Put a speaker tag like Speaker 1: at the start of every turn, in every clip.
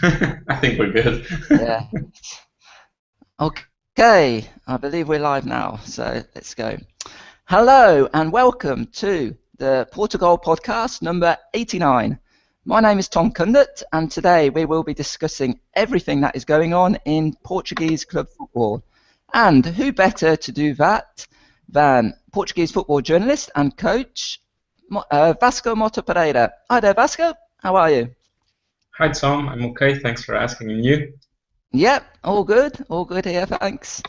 Speaker 1: I think we're good.
Speaker 2: Yeah. Okay, I believe we're live now, so let's go. Hello and welcome to the PortuGOAL podcast number 89. My name is Tom Cundert, and today we will be discussing everything that is going on in Portuguese club football. And who better to do that than Portuguese football journalist and coach Vasco Mota Pereira. Hi there, Vasco. How are you?
Speaker 1: Hi Tom, I'm okay. Thanks for asking. And you?
Speaker 2: Yep, all good here, thanks.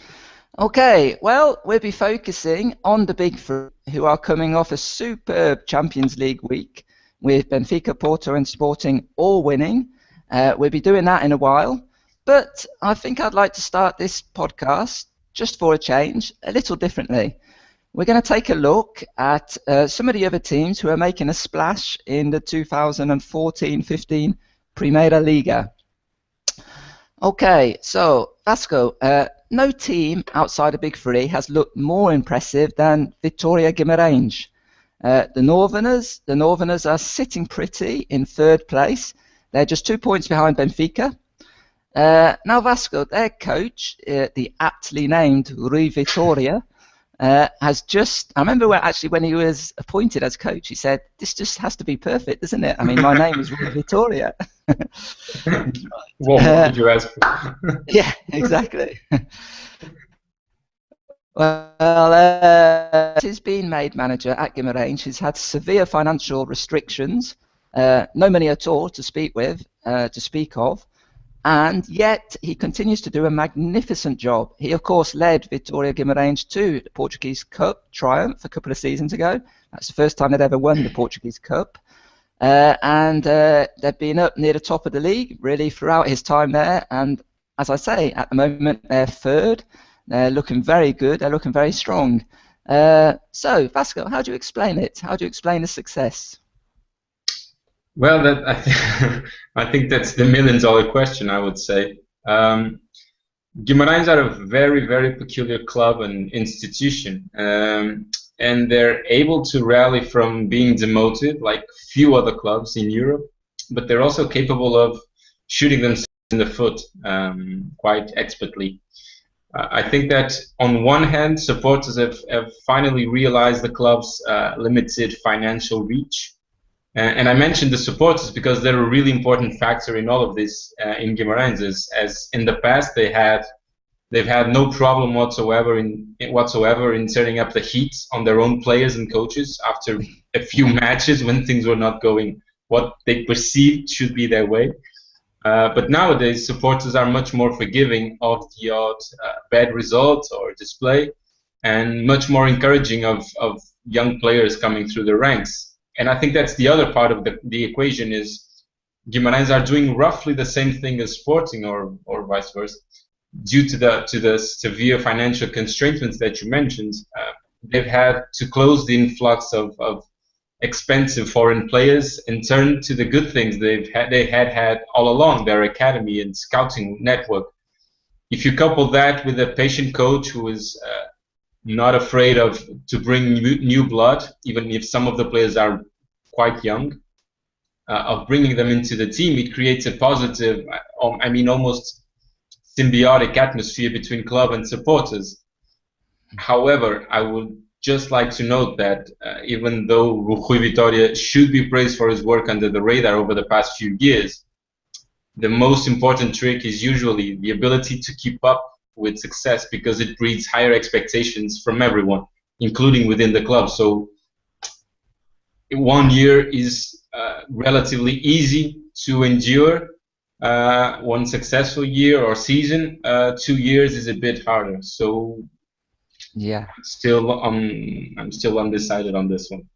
Speaker 2: Okay, well, we'll be focusing on the big three who are coming off a superb Champions League week with Benfica, Porto and Sporting all winning. We'll be doing that in a while, but I think I'd like to start this podcast, just for a change, a little differently. We're going to take a look at some of the other teams who are making a splash in the 2014-15 Primeira Liga. Okay, so Vasco, no team outside the big three has looked more impressive than Vitória Guimarães. The Northerners are sitting pretty in third place. They're just 2 points behind Benfica. Now Vasco, their coach, the aptly named Rui Vitória, has just, I remember when he was appointed as coach, he said, this just has to be perfect, doesn't it? I mean, my name is Rui Vitória.
Speaker 1: What more could you ask for?
Speaker 2: Yeah, exactly. Well, he's been made manager at Guimarães. He's had severe financial restrictions, no money at all to speak of, and yet he continues to do a magnificent job. He, of course, led Vitória Guimarães to the Portuguese Cup triumph a couple of seasons ago. That's the first time they'd ever won the Portuguese Cup. And they've been up near the top of the league really throughout his time there. And as I say, at the moment they're third. They're looking very good. They're looking very strong. So, Vasco, how do you explain it? How do you explain the success?
Speaker 1: Well, I think that's the million-dollar question, I would say. Guimarães are a very, very peculiar club and institution. And they're able to rally from being demoted like few other clubs in Europe, but they're also capable of shooting themselves in the foot quite expertly. I think that on one hand, supporters have finally realized the club's limited financial reach. And I mentioned the supporters because they're a really important factor in all of this in Guimarães, as in the past they've had no problem whatsoever in turning up the heat on their own players and coaches after a few matches when things were not going what they perceived should be their way. But nowadays, supporters are much more forgiving of the odd bad result or display, and much more encouraging of young players coming through the ranks. And I think that's the other part of the equation is Guimarães are doing roughly the same thing as Sporting or vice versa. Due to the severe financial constraints that you mentioned, they've had to close the influx of expensive foreign players and turn to the good things they had all along, their academy and scouting network. If you couple that with a patient coach who is not afraid to bring new blood, even if some of the players are quite young, of bringing them into the team, it creates a positive, almost symbiotic atmosphere between club and supporters. However, I would just like to note that even though Rui Vitória should be praised for his work under the radar over the past few years, the most important trick is usually the ability to keep up with success, because it breeds higher expectations from everyone, including within the club. So 1 year is relatively easy to endure. One successful year or season, 2 years is a bit harder. So
Speaker 2: yeah,
Speaker 1: I'm still undecided on this one.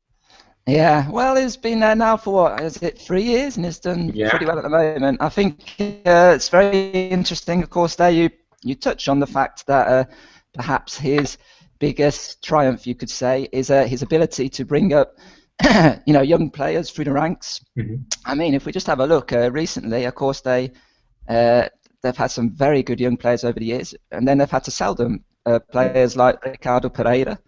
Speaker 2: Yeah, well, he's been there now for what, is it 3 years, and he's done pretty well at the moment. I think it's very interesting. Of course, there you touch on the fact that perhaps his biggest triumph, you could say, is his ability to bring up young players through the ranks.
Speaker 1: Mm-hmm.
Speaker 2: I mean, if we just have a look recently, of course, they've had some very good young players over the years, and then they've had to sell them. Players like Ricardo Pereira,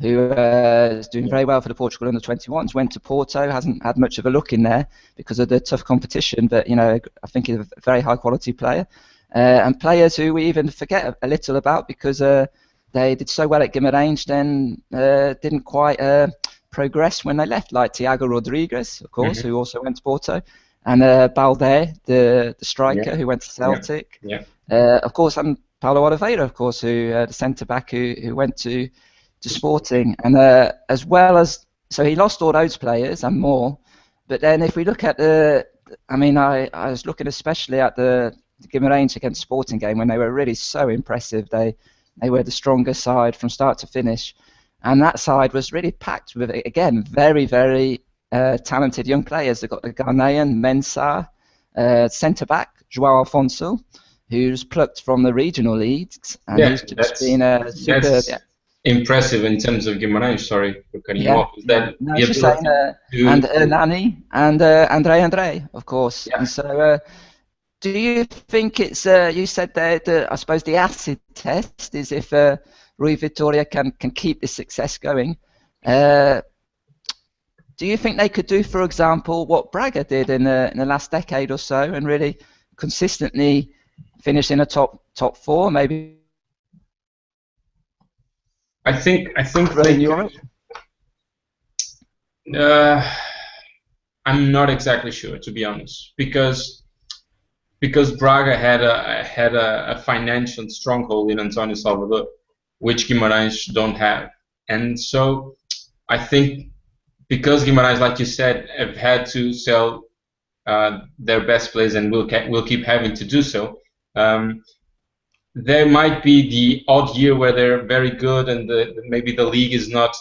Speaker 2: who is doing very well for the Portugal under 21s. Went to Porto, hasn't had much of a look in there because of the tough competition, but I think he's a very high quality player. And players who we even forget a little about because they did so well at Guimarães, then didn't quite progress when they left, like Thiago Rodrigues, of course, who also went to Porto, and Balde, the striker, who went to Celtic. Of course, and Paulo Oliveira, of course, who the centre back who went to Sporting, and as well as, so he lost all those players and more. But then if we look at I was looking especially at the Guimarães against Sporting game when they were really so impressive. They were the strongest side from start to finish, and that side was really packed with, again, very, very talented young players. They've got the Ghanaian Mensah, centre back João Alfonso, who's plucked from the regional leagues, and he's just been a superb.
Speaker 1: Impressive in terms of Guimarães. Sorry for cutting you off. Is that
Speaker 2: no, just saying, and Hernani and Andre, of course. And so, do you think it's? You said that I suppose the acid test is if Rui Vitória can keep this success going. Do you think they could do, for example, what Braga did in the last decade or so, and really consistently finish in a top four, maybe?
Speaker 1: I think
Speaker 2: Europe.
Speaker 1: I'm not exactly sure, to be honest, because Braga had a financial stronghold in Antonio Salvador, which Guimarães don't have, and so I think because Guimarães, like you said, have had to sell their best players and will keep having to do so. There might be the odd year where they're very good and maybe the league is not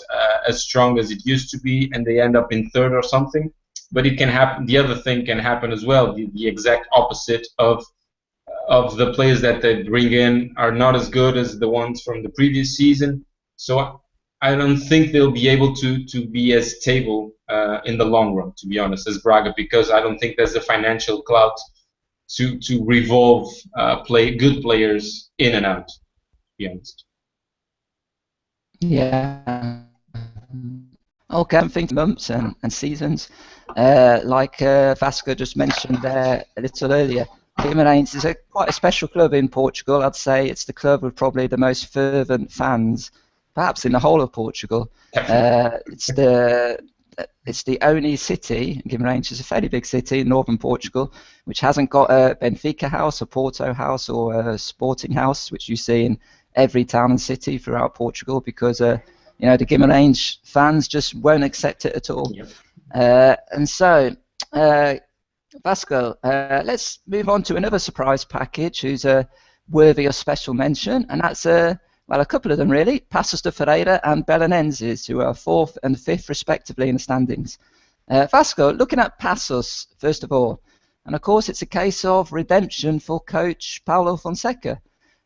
Speaker 1: as strong as it used to be and they end up in third or something. But it can happen. The other thing can happen as well. The exact opposite of the players that they bring in are not as good as the ones from the previous season. So I don't think they'll be able to be as stable in the long run, to be honest, as Braga, because I don't think there's the financial clout to revolve good players in and out, to be honest.
Speaker 2: Yeah. Okay, I'm thinking months and seasons. Like Vasco just mentioned there a little earlier, Guimarães is quite a special club in Portugal. I'd say it's the club with probably the most fervent fans, perhaps in the whole of Portugal. It's the only city, Guimarães is a fairly big city in northern Portugal, which hasn't got a Benfica house, a Porto house, or a Sporting house, which you see in every town and city throughout Portugal, because the Guimarães fans just won't accept it at all. And so, Vasco, let's move on to another surprise package who's worthy of special mention, and that's a couple of them really, Passos de Ferreira and Belenenses, who are 4th and 5th respectively in the standings. Vasco, looking at Passos, first of all, and of course it's a case of redemption for coach Paulo Fonseca.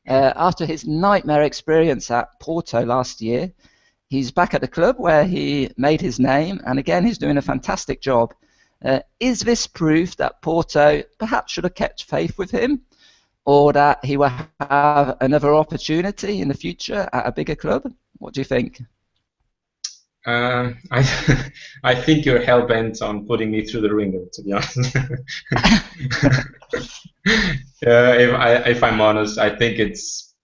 Speaker 2: After his nightmare experience at Porto last year, he's back at the club where he made his name, and again he's doing a fantastic job. Is this proof that Porto perhaps should have kept faith with him, or that he will have another opportunity in the future at a bigger club? What do you think?
Speaker 1: I think you're hell-bent on putting me through the ringer, to be honest. If I'm honest, I think it's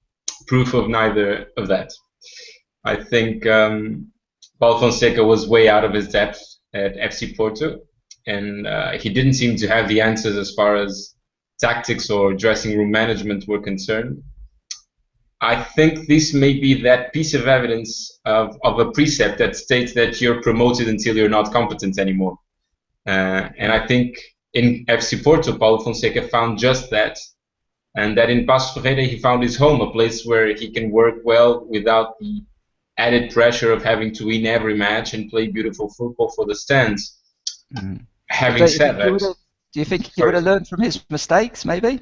Speaker 1: proof of neither of that. I think Paulo Fonseca was way out of his depth at FC Porto, and he didn't seem to have the answers as far as tactics or dressing room management were concerned. I think this may be that piece of evidence of a precept that states that you're promoted until you're not competent anymore. And I think in FC Porto, Paulo Fonseca found just that, and that in Passos Ferreira he found his home, a place where he can work well without the added pressure of having to win every match and play beautiful football for the stands. Having said that,
Speaker 2: do you think he would have learned from his mistakes, maybe?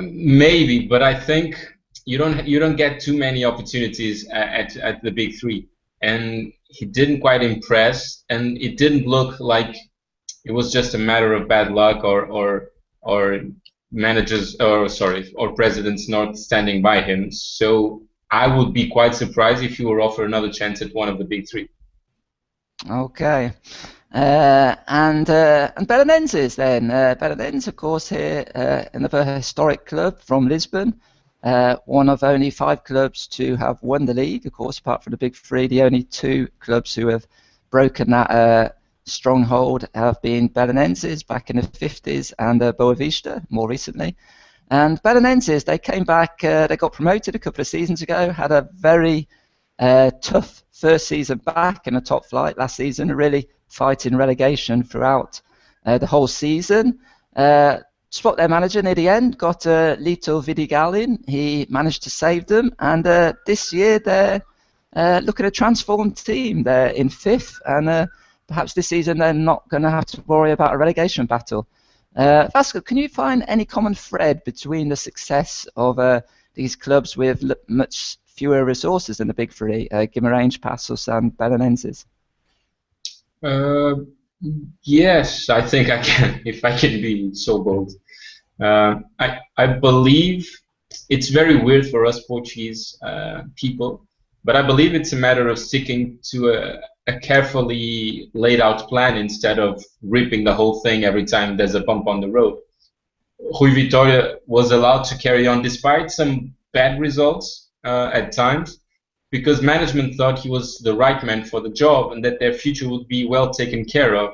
Speaker 1: Maybe, but I think you don't get too many opportunities at the big three, and he didn't quite impress, and it didn't look like it was just a matter of bad luck or managers or presidents not standing by him. So I would be quite surprised if you were offered another chance at one of the big three.
Speaker 2: Okay. And Belenenses then. Belenenses, of course, here another historic club from Lisbon. One of only 5 clubs to have won the league, of course, apart from the big three. The only 2 clubs who have broken that stronghold have been Belenenses back in the 50s and Boa Vista more recently. And Belenenses, they came back, they got promoted a couple of seasons ago, had a very tough first season back in the top flight last season, really fighting relegation throughout the whole season. Spot their manager near the end, got Lito Vidigalin. He managed to save them, and this year they're looking at a transformed team. They're in 5th, and perhaps this season they're not going to have to worry about a relegation battle. Vasco, can you find any common thread between the success of these clubs with much fewer resources than the big three, Guimarães, Passos and Belenenses?
Speaker 1: Yes, I think I can, if I can be so bold. I believe it's very weird for us Portuguese people, but I believe it's a matter of sticking to a carefully laid out plan instead of ripping the whole thing every time there's a bump on the road. Rui Vitória was allowed to carry on despite some bad results at times, because management thought he was the right man for the job and that their future would be well taken care of.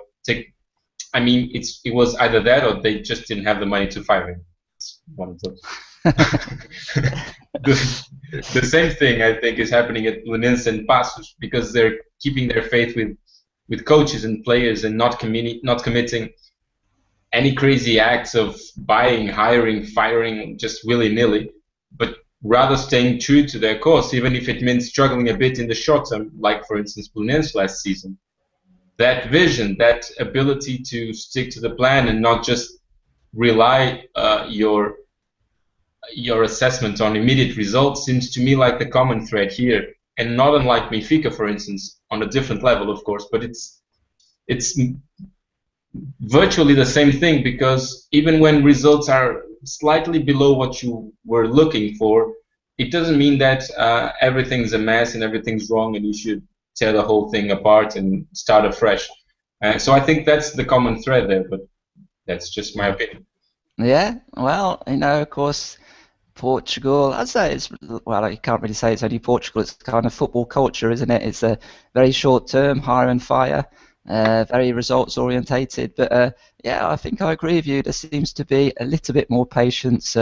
Speaker 1: I mean, it was either that or they just didn't have the money to fire him. It's one of those. The same thing, I think, is happening at Belenenses and Passos, because they're keeping their faith with coaches and players and not committing any crazy acts of buying, hiring, firing just willy-nilly, but rather staying true to their course, even if it means struggling a bit in the short term, like, for instance, Belenenses last season. That vision, that ability to stick to the plan and not just rely your assessment on immediate results seems to me like the common thread here, and not unlike Benfica, for instance, on a different level, of course, but it's virtually the same thing, because even when results are slightly below what you were looking for, it doesn't mean that everything's a mess and everything's wrong and you should tear the whole thing apart and start afresh. So I think that's the common thread there, but that's just my opinion.
Speaker 2: Yeah, well, of course, Portugal, I'd say well, you can't really say it's only Portugal, it's kind of football culture, isn't it? It's a very short term, hire and fire, very results orientated. But yeah, I think I agree with you. There seems to be a little bit more patience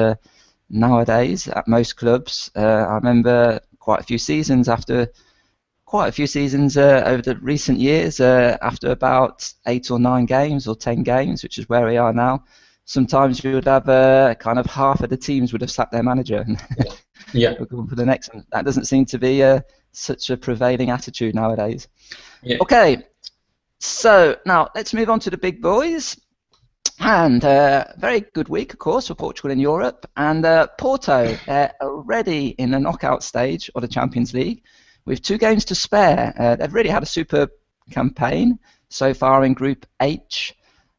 Speaker 2: nowadays at most clubs. I remember quite a few seasons over the recent years, after about 8 or 9 games or 10 games, which is where we are now. Sometimes you would have kind of half of the teams would have sacked their manager and
Speaker 1: yeah.
Speaker 2: going for the next one. That doesn't seem to be such a prevailing attitude nowadays.
Speaker 1: Yeah.
Speaker 2: Okay, so now let's move on to the big boys. And very good week, of course, for Portugal in Europe. And Porto already in the knockout stage of the Champions League with 2 games to spare. They've really had a superb campaign so far in Group H.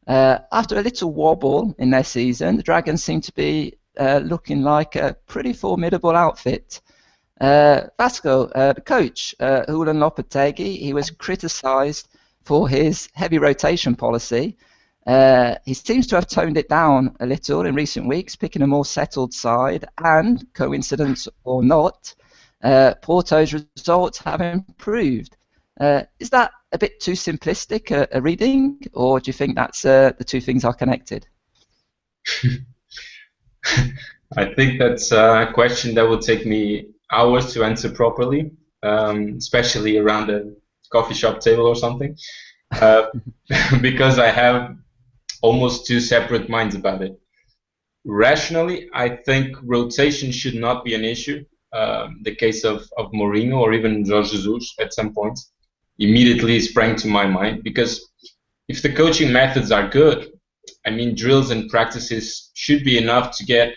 Speaker 2: After a little wobble in their season, the Dragons seem to be looking like a pretty formidable outfit. Vasco, the coach, Julian Lopetegui, he was criticised for his heavy rotation policy. He seems to have toned it down a little in recent weeks, picking a more settled side, and, coincidence or not, Porto's results have improved. Is that a bit too simplistic a reading, or do you think that's the 2 things are connected?
Speaker 1: I think that's a question that would take me hours to answer properly, especially around a coffee shop table or something, because I have almost 2 separate minds about it. Rationally, I think rotation should not be an issue. The case of Mourinho or even Jorge Jesus at some point immediately sprang to my mind, because if the coaching methods are good, I mean, drills and practices should be enough to get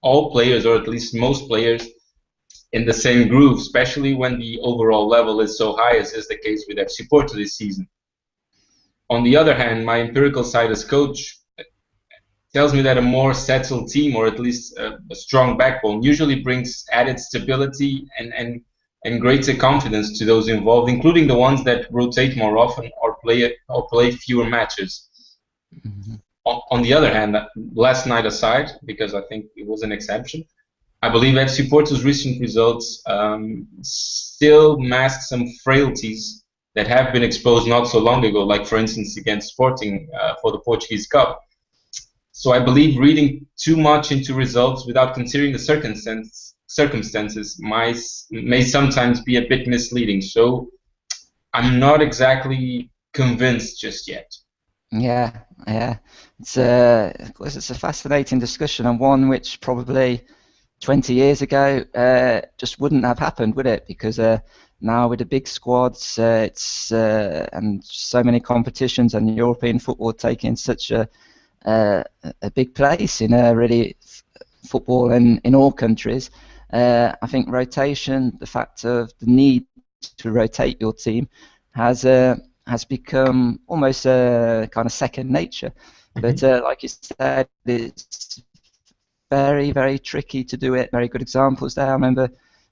Speaker 1: all players, or at least most players, in the same groove, especially when the overall level is so high, as is the case with FC Porto this season. On the other hand, my empirical side as coach, tells me that a more settled team, or at least a strong backbone, usually brings added stability and greater confidence to those involved, including the ones that rotate more often or play fewer matches.
Speaker 2: Mhm.
Speaker 1: On the other hand, last night aside, because I think it was an exception, I believe FC Porto's recent results still mask some frailties that have been exposed not so long ago, like for instance against Sporting for the Portuguese Cup. So I believe reading too much into results without considering the circumstances may sometimes be a bit misleading. So I'm not exactly convinced just yet.
Speaker 2: Yeah, yeah. Of course, it's a fascinating discussion and one which probably 20 years ago just wouldn't have happened, would it? Because now with the big squads, and so many competitions and European football taking such a, a big place in really football in all countries. I think rotation, the fact of the need to rotate your team, has become almost a kind of second nature. But like you said, it's very, very tricky to do it. Very good examples there. I remember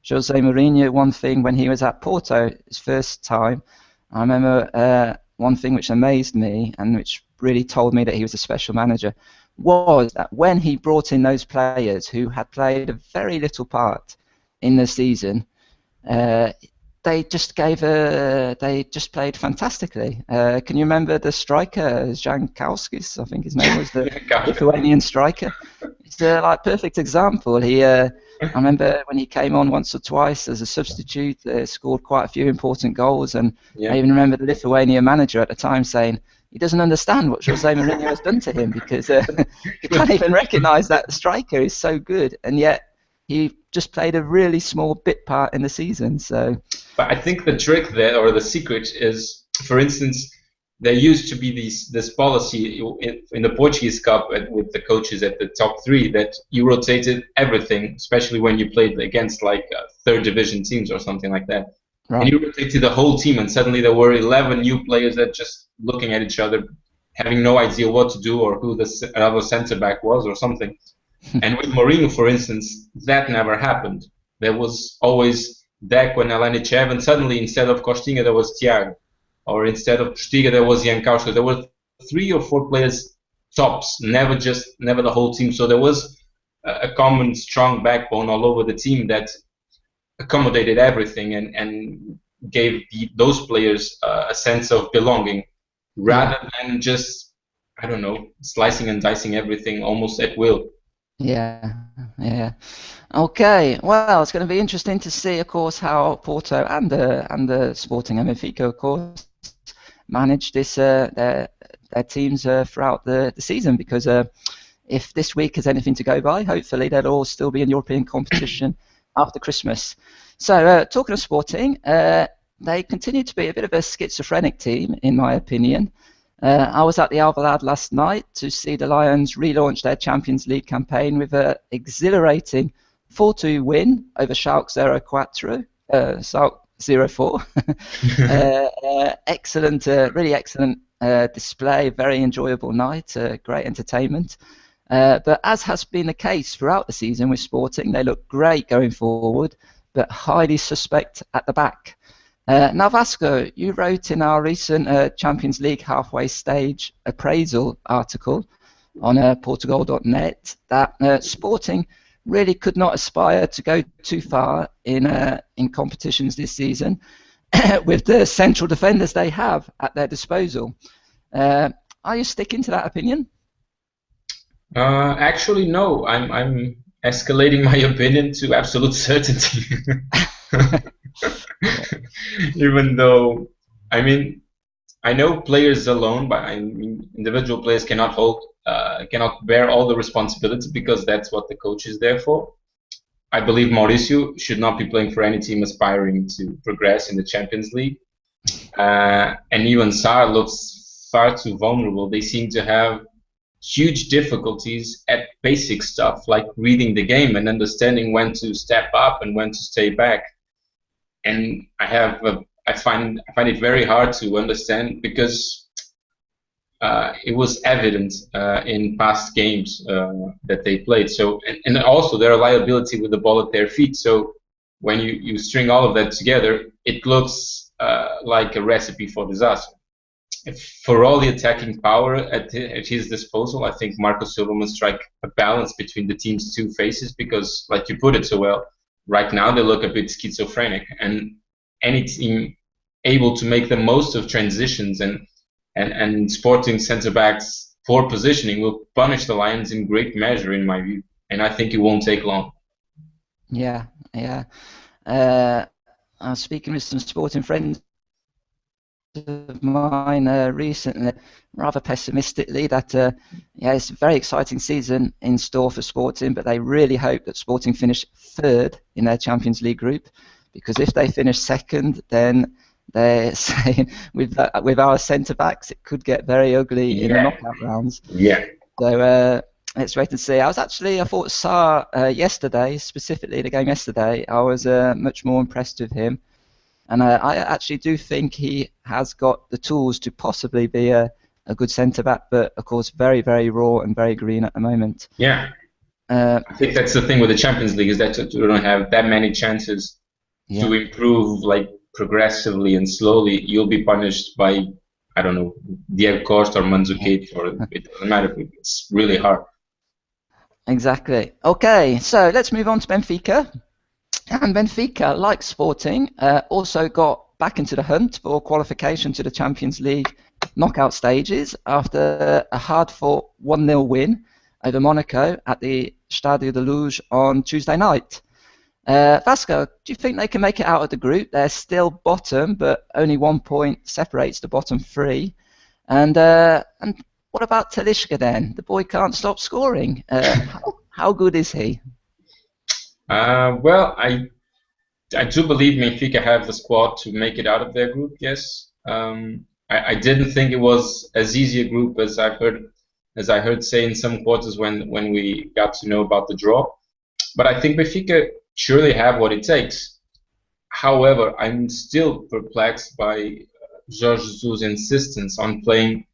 Speaker 2: Jose Mourinho, one thing when he was at Porto, his first time, I remember one thing which amazed me and which really told me that he was a special manager was that when he brought in those players who had played a very little part in the season, uh, they just played fantastically. Can you remember the striker, Jankowskis, I think his name was, the Lithuanian striker? It's a perfect example. I remember when he came on once or twice as a substitute, scored quite a few important goals, and I even remember the Lithuanian manager at the time saying he doesn't understand what Jose Mourinho has done to him because he can't even recognise that the striker is so good, and yet he just played a really small bit part in the season. So,
Speaker 1: but I think the trick there, or the secret, is, for instance, there used to be this policy in the Portuguese Cup with the coaches at the top three that you rotated everything, especially when you played against like third division teams or something like that. And
Speaker 2: right.
Speaker 1: you rotated the whole team, and suddenly there were 11 new players that just looking at each other, having no idea what to do or who the other centre back was or something. And with Mourinho, for instance, that never happened. There was always Deco and Alanichev, and suddenly instead of Costinha there was Thiago, or instead of Postiga there was Jankowski. There were 3 or 4 players tops, never the whole team. So there was a common strong backbone all over the team that accommodated everything and gave those players a sense of belonging, rather than just, I don't know, slicing and dicing everything almost at will.
Speaker 2: Yeah, yeah. Okay, well, it's going to be interesting to see, of course, how Porto and the Sporting and Benfica, of course, manage their teams throughout the season. Because if this week has anything to go by, hopefully they'll all still be in European competition after Christmas. So, talking of Sporting, they continue to be a bit of a schizophrenic team, in my opinion. I was at the Alvalade last night to see the Lions relaunch their Champions League campaign with an exhilarating 4-2 win over Schalke 04. Schalke 04. Excellent, really excellent display, very enjoyable night, great entertainment. But as has been the case throughout the season with Sporting, they look great going forward, but highly suspect at the back. Now, Vasco, you wrote in our recent Champions League halfway stage appraisal article on PortuGOAL.net that Sporting really could not aspire to go too far in competitions this season with the central defenders they have at their disposal. Are you sticking to that opinion?
Speaker 1: Actually, no. I'm escalating my opinion to absolute certainty. Even though, I mean, I know players alone, but I mean, individual players cannot bear all the responsibility because that's what the coach is there for. I believe Mauricio should not be playing for any team aspiring to progress in the Champions League. And even Sarr looks far too vulnerable. They seem to have huge difficulties at basic stuff like reading the game and understanding when to step up and when to stay back. And I find it very hard to understand because it was evident in past games that they played. So, and also their reliability with the ball at their feet. So, when you string all of that together, it looks like a recipe for disaster. For all the attacking power at his disposal, I think Marco Silva must strike a balance between the team's two faces because, like you put it so well, right now they look a bit schizophrenic, and any team able to make the most of transitions and Sporting centre backs poor positioning will punish the Lions in great measure, in my view, and I think it won't take long.
Speaker 2: Yeah, yeah. I was speaking with some sporting friends of mine recently, rather pessimistically, that yeah, it's a very exciting season in store for Sporting, but they really hope that Sporting finish third in their Champions League group, because if they finish second, then they're saying with our centre backs, it could get very ugly in the knockout rounds.
Speaker 1: Yeah.
Speaker 2: So let's wait and see. I thought Sarr yesterday, specifically the game yesterday, I was much more impressed with him. And I actually do think he has got the tools to possibly be a good centre-back, but of course very, very raw and very green at the moment.
Speaker 1: Yeah. I think that's the thing with the Champions League, is that you don't have that many chances to improve like progressively and slowly. You'll be punished by, I don't know, Diego Costa or Mandzukic, or it doesn't matter. It's really hard.
Speaker 2: Exactly. Okay, so let's move on to Benfica. And Benfica, like Sporting, also got back into the hunt for qualification to the Champions League knockout stages after a hard-fought 1-0 win over Monaco at the Stadio de Luz on Tuesday night. Vasco, do you think they can make it out of the group? They're still bottom, but only 1 point separates the bottom three. And what about Talisca then? The boy can't stop scoring. How good is he?
Speaker 1: Well, I do believe Benfica have the squad to make it out of their group. Yes, I didn't think it was as easy a group as I heard say in some quarters when we got to know about the draw. But I think Benfica surely have what it takes. However, I'm still perplexed by Jorge Jesus' insistence on playing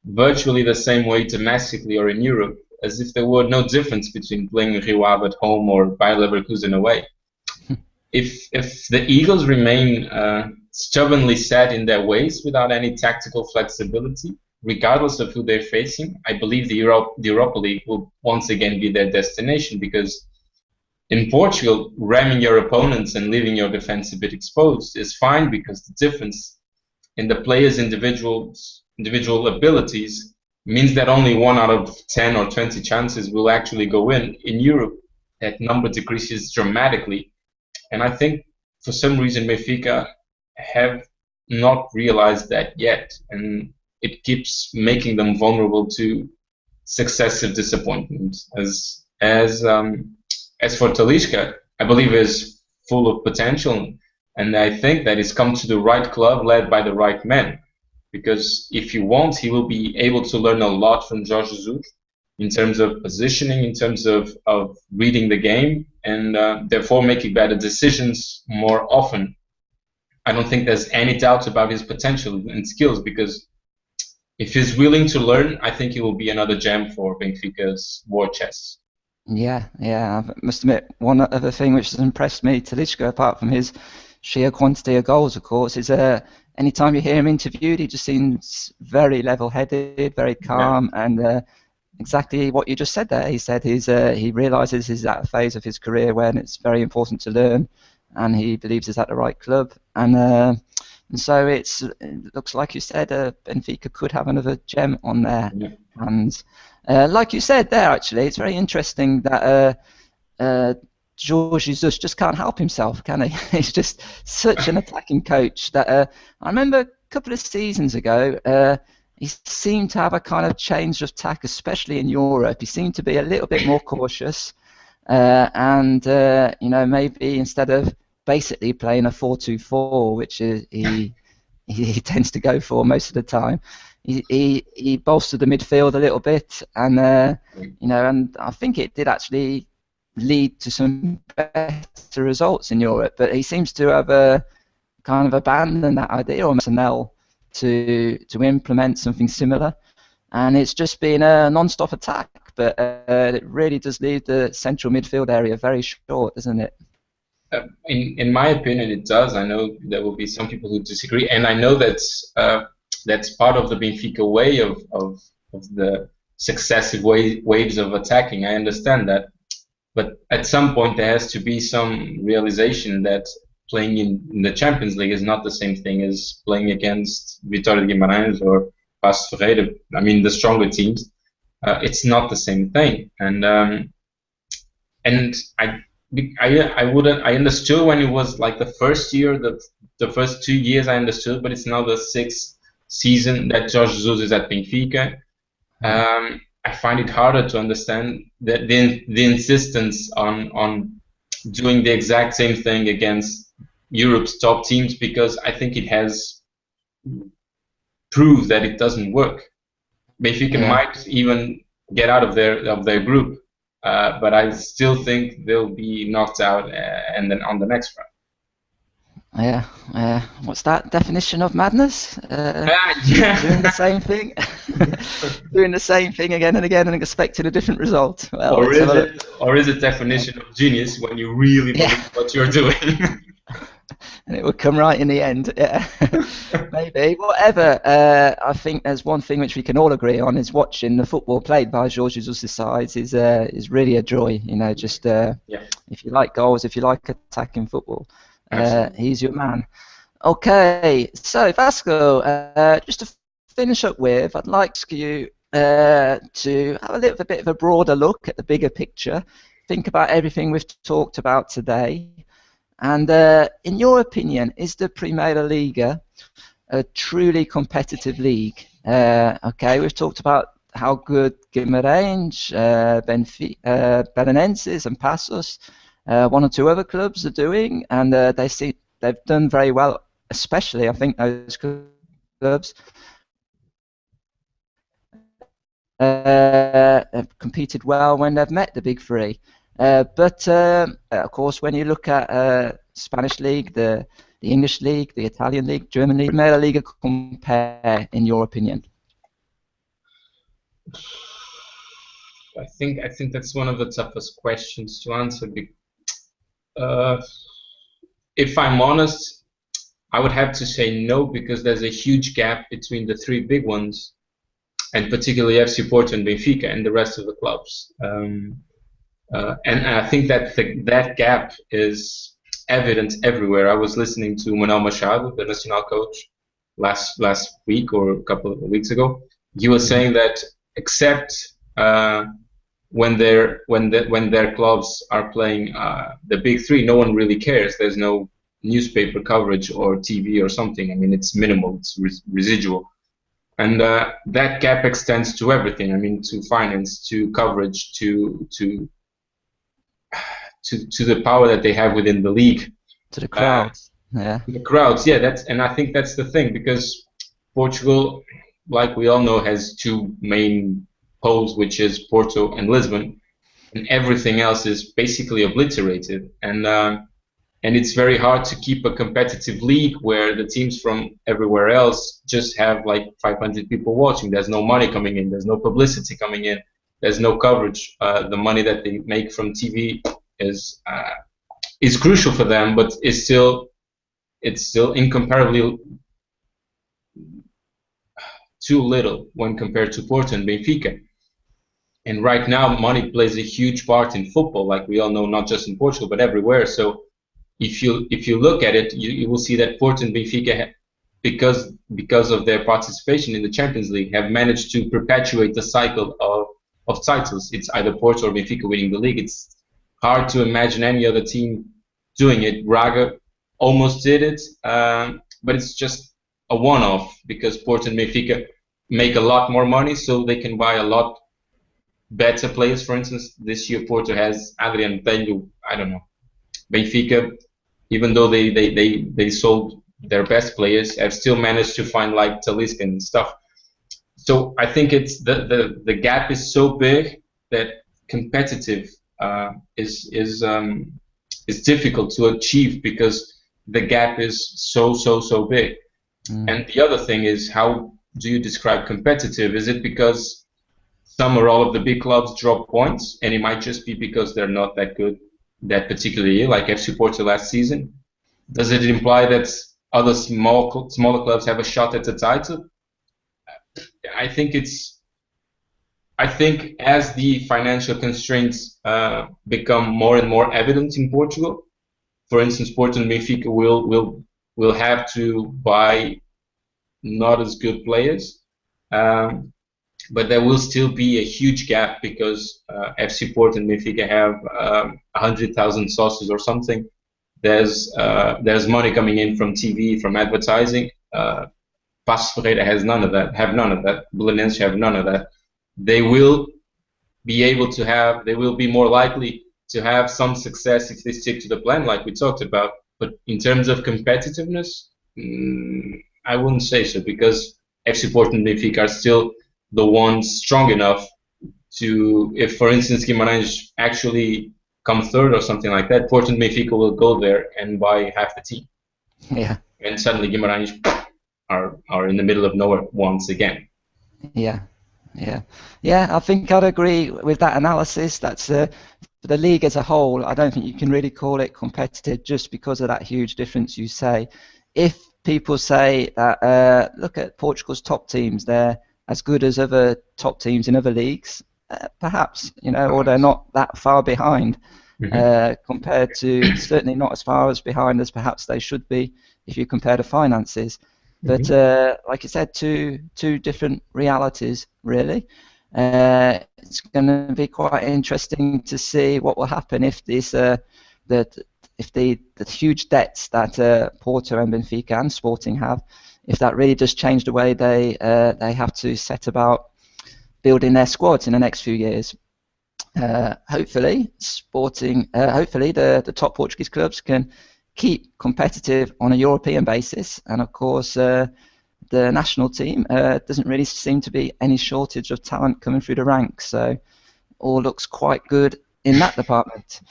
Speaker 1: virtually the same way domestically or in Europe, as if there were no difference between playing Rio Ave at home or Bayer Leverkusen away. If the Eagles remain stubbornly set in their ways without any tactical flexibility, regardless of who they're facing, I believe the Europa League will once again be their destination, because in Portugal, ramming your opponents and leaving your defense a bit exposed is fine, because the difference in the players' individual abilities means that only 1 out of 10 or 20 chances will actually go in. In Europe, that number decreases dramatically. And I think for some reason Benfica have not realized that yet. And it keeps making them vulnerable to successive disappointments. As for Talisca, I believe is full of potential. And I think that he's come to the right club led by the right men. Because if he wants, he will be able to learn a lot from Jorge Jesus in terms of positioning, in terms of reading the game, and therefore making better decisions more often. I don't think there's any doubt about his potential and skills, because if he's willing to learn, I think he will be another gem for Benfica's war chest.
Speaker 2: Yeah, I must admit, one other thing which has impressed me, Talisca, apart from his sheer quantity of goals, of course, is anytime you hear him interviewed, he just seems very level-headed, very calm, and exactly what you just said there. He said he realises he's at a phase of his career when it's very important to learn, and he believes he's at the right club. And so it looks like you said, Benfica could have another gem on their hands. Like you said there, actually, it's very interesting that Jorge Jesus just can't help himself, can he? He's just such an attacking coach that I remember a couple of seasons ago, he seemed to have a kind of change of tack, especially in Europe. He seemed to be a little bit more cautious, and maybe instead of basically playing a 4-2-4, which he tends to go for most of the time, he bolstered the midfield a little bit, and and I think it did actually lead to some better results in Europe. But he seems to have kind of abandoned that idea, or personnel, to implement something similar. and it's just been a non-stop attack. But it really does leave the central midfield area very short, doesn't it?
Speaker 1: In my opinion, it does. I know there will be some people who disagree, and I know that's part of the Benfica way of the successive waves of attacking. I understand that, but at some point there has to be some realization that playing in the Champions League is not the same thing as playing against Vitória de Guimarães or Paços Ferreira. I mean, the stronger teams. It's not the same thing, and I understood when it was like the first year, the first 2 years I understood, but it's now the sixth season that Jorge Jesus is at Benfica. I find it harder to understand the insistence on doing the exact same thing against Europe's top teams, because I think it has proved that it doesn't work. Benfica might even get out of their group, but I still think they'll be knocked out and then on the next round.
Speaker 2: What's that definition of madness?
Speaker 1: Yeah.
Speaker 2: Doing the same thing, doing the same thing again and again and expecting a different result. Well,
Speaker 1: or is it definition of genius when you really believe what you're doing?
Speaker 2: And it would come right in the end. Yeah, maybe. Whatever. I think there's one thing which we can all agree on, is watching the football played by Jorge Jesus' sides is really a joy. You know, just if you like goals, if you like attacking football, he's your man. Okay, so Vasco, just to finish up with, I'd like you to have a little bit of a broader look at the bigger picture. Think about everything we've talked about today. And in your opinion, is the Primeira Liga a truly competitive league? Okay, we've talked about how good Guimarães, Belenenses and Passos, one or two other clubs are doing, and they've done very well, especially I think those clubs have competed well when they've met the big three. But of course, when you look at Spanish league, the English league, the Italian league, German league, Primeira Liga compare, in your opinion?
Speaker 1: I think that's one of the toughest questions to answer. If I'm honest, I would have to say no, because there's a huge gap between the three big ones, and particularly FC Porto and Benfica and the rest of the clubs. And I think that that gap is evident everywhere. I was listening to Manuel Machado, the national coach, last week or a couple of weeks ago. He was saying that except when their clubs are playing the big three, no one really cares. There's no newspaper coverage or TV or something. I mean, it's minimal, it's residual. And that gap extends to everything. I mean, to finance, to coverage, to the power that they have within the league,
Speaker 2: to the crowds.
Speaker 1: The crowds, and I think that's the thing, because Portugal, like we all know, has two main poles, which is Porto and Lisbon, and everything else is basically obliterated. And it's very hard to keep a competitive league where the teams from everywhere else just have like 500 people watching. There's no money coming in. There's no publicity coming in. There's no coverage. The money that they make from TV is crucial for them, but it's still incomparably too little when compared to Porto and Benfica. And right now, money plays a huge part in football, like we all know, not just in Portugal but everywhere. So if you look at it, you will see that Porto and Benfica, because of their participation in the Champions League, have managed to perpetuate the cycle of titles. It's either Porto or Benfica winning the league. It's hard to imagine any other team doing it. Braga almost did it, but it's just a one-off, because Porto and Benfica make a lot more money, so they can buy a lot better players. For instance, this year Porto has Adrian Telho. I don't know. Benfica, even though they sold their best players, have still managed to find like Talisca and stuff. So I think it's the gap is so big that competitive is difficult to achieve, because the gap is so big. And the other thing is how do you describe competitive? Is it because some or all of the big clubs drop points, and it might just be because they're not that good that particular year, like FC Porto last season? Does it imply that other smaller clubs have a shot at the title? I think it's. I think as the financial constraints become more and more evident in Portugal, for instance, Porto and Benfica will have to buy not as good players, um, but there will still be a huge gap because FC Porto and Benfica have 100,000 sources or something. There's money coming in from TV, from advertising. Passos Ferreira has none of that. Have none of that. Belenenses have none of that. They will be able to have. They will be more likely to have some success if they stick to the plan, like we talked about. But in terms of competitiveness, I wouldn't say so because FC Porto and Benfica are still the ones strong enough to, if for instance Guimarães actually come third or something like that, Porto and Benfica will go there and buy half the team,
Speaker 2: Yeah.
Speaker 1: and suddenly Guimarães are in the middle of nowhere once again.
Speaker 2: Yeah. Yeah. I think I'd agree with that analysis. That's for the league as a whole. I don't think you can really call it competitive just because of that huge difference you say. If people say that, look at Portugal's top teams, they're as good as other top teams in other leagues, perhaps, or they're not that far behind compared to, certainly not as far as behind as perhaps they should be if you compare the finances. But like I said, two different realities, really. It's going to be quite interesting to see what will happen if the huge debts that Porto and Benfica and Sporting have, if that really does change the way they have to set about building their squads in the next few years. Hopefully, hopefully the top Portuguese clubs can keep competitive on a European basis, and of course the national team doesn't really seem to be any shortage of talent coming through the ranks, so all looks quite good in that department.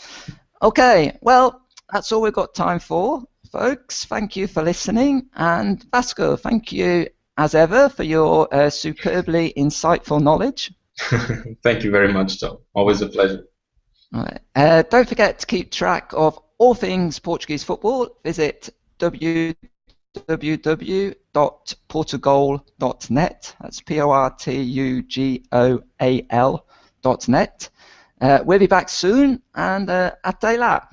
Speaker 2: Okay, well, that's all we've got time for, folks. Thank you for listening, and Vasco, thank you as ever for your superbly insightful knowledge.
Speaker 1: Thank you very much, Tom. Always a pleasure.
Speaker 2: All right. Don't forget to keep track of all things Portuguese football. Visit www.portugoal.net. That's PORTUGOAL.net. We'll be back soon, and até lá.